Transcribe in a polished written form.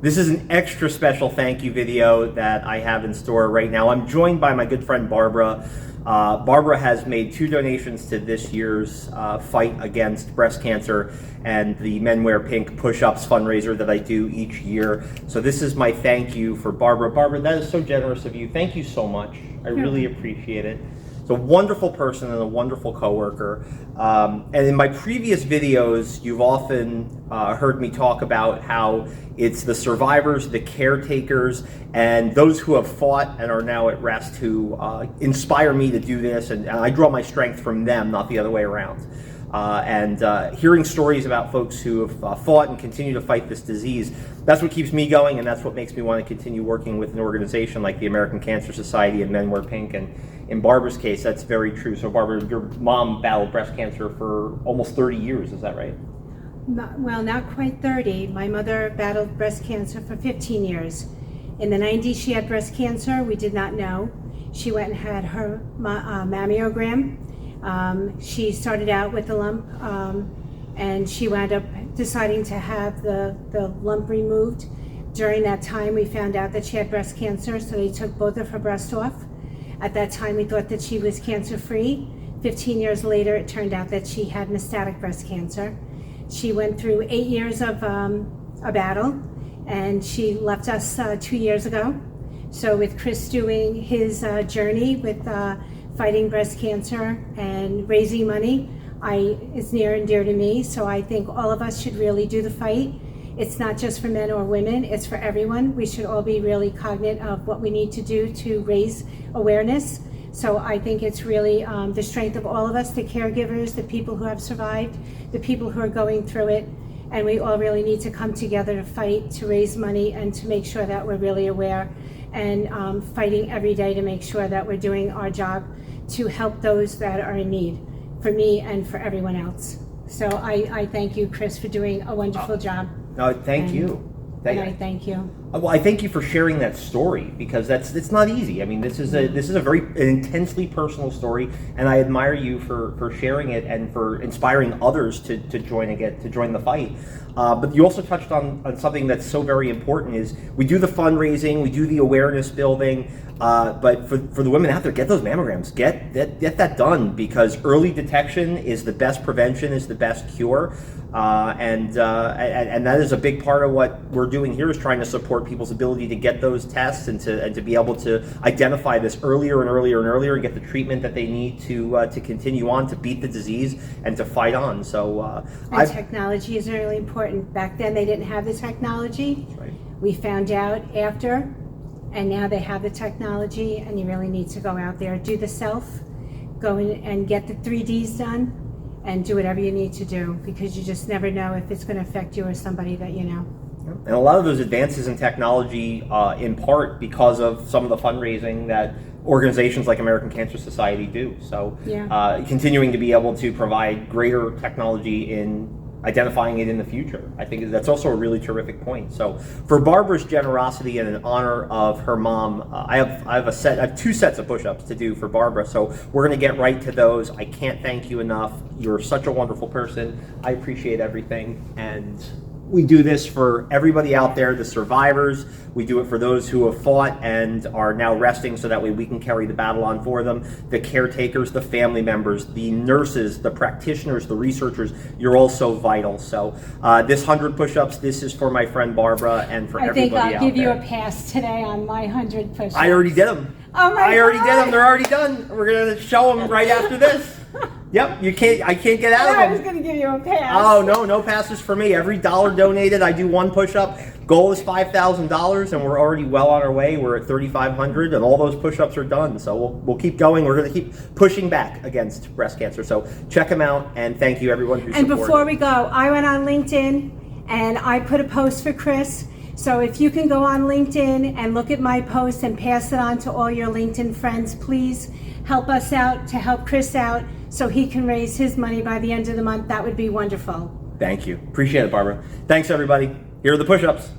This is an extra special thank you video that I have in store right now. I'm joined by my good friend Barbara. Barbara has made 2 donations to this year's fight against breast cancer and the Men Wear Pink Push-Ups fundraiser that I do each year. So this is my thank you for Barbara. Barbara, that is so generous of you. Thank you so much. I really appreciate it. It's a wonderful person and a wonderful coworker. And in my previous videos, you've often heard me talk about how it's the survivors, the caretakers, and those who have fought and are now at rest who inspire me to do this, and I draw my strength from them, not the other way around. Hearing stories about folks who have fought and continue to fight this disease, that's what keeps me going, and that's what makes me want to continue working with an organization like the American Cancer Society and Men Wear Pink. And in Barbara's case, that's very true. So Barbara, your mom battled breast cancer for almost 30 years, is that right? Well, not quite 30. My mother battled breast cancer for 15 years. In the 90s, she had breast cancer. We did not know. She went and had her mammogram. She started out with a lump, and she wound up deciding to have the lump removed. During that time, we found out that she had breast cancer, so they took both of her breasts off. At that time, we thought that she was cancer-free. 15 years later, it turned out that she had metastatic breast cancer. She went through 8 years of a battle, and she left us 2 years ago. So with Chris doing his journey with fighting breast cancer and raising money, it's near and dear to me. So I think all of us should really do the fight. It's not just for men or women, it's for everyone. We should all be really cognizant of what we need to do to raise awareness. So I think it's really the strength of all of us, the caregivers, the people who have survived, the people who are going through it, and we all really need to come together to fight, to raise money, and to make sure that we're really aware and fighting every day to make sure that we're doing our job to help those that are in need, for me and for everyone else. So I thank you, Chris, for doing a wonderful job. No, thank you. I thank you. Well, I thank you for sharing that story, because it's not easy. I mean, this is a very intensely personal story, and I admire you for sharing it and for inspiring others to join the fight. But you also touched on something that's so very important: is we do the fundraising, we do the awareness building, but for the women out there, get those mammograms, get that done, because early detection is the best prevention, is the best cure, and that is a big part of what we're doing here, is trying to support people's ability to get those tests and to be able to identify this earlier and earlier and earlier and get the treatment that they need to continue on to beat the disease and to fight on. So technology is really important. Back then they didn't have the technology. That's right. We found out after, and now they have the technology, and you really need to go out there, do the self, go in and get the 3Ds done, and do whatever you need to do, because you just never know if it's going to affect you or somebody that you know. And a lot of those advances in technology, in part because of some of the fundraising that organizations like American Cancer Society do. So continuing to be able to provide greater technology in identifying it in the future, I think that's also a really terrific point. So for Barbara's generosity and in honor of her mom, I have 2 sets of push-ups to do for Barbara. So we're going to get right to those. I can't thank you enough. You're such a wonderful person. I appreciate everything, and we do this for everybody out there, the survivors. We do it for those who have fought and are now resting, so that way we can carry the battle on for them. The caretakers, the family members, the nurses, the practitioners, the researchers, you're all so vital. So this 100 push-ups, this is for my friend Barbara and for everybody out there. I think I'll give you a pass today on my 100 push-ups. I already did them. Oh my God. I already did them. They're already done. We're going to show them right after this. Yep, I can't get out of them. I was going to give you a pass. Oh, no passes for me. Every dollar donated, I do 1 push-up. Goal is $5,000, and we're already well on our way. We're at 3,500, and all those push-ups are done. So we'll keep going. We're going to keep pushing back against breast cancer. So check them out, and thank you, everyone who supported. And before we go, I went on LinkedIn, and I put a post for Chris. So if you can go on LinkedIn and look at my post and pass it on to all your LinkedIn friends, please help us out to help Chris out so he can raise his money by the end of the month. That would be wonderful. Thank you. Appreciate it, Barbara. Thanks, everybody. Here are the push-ups.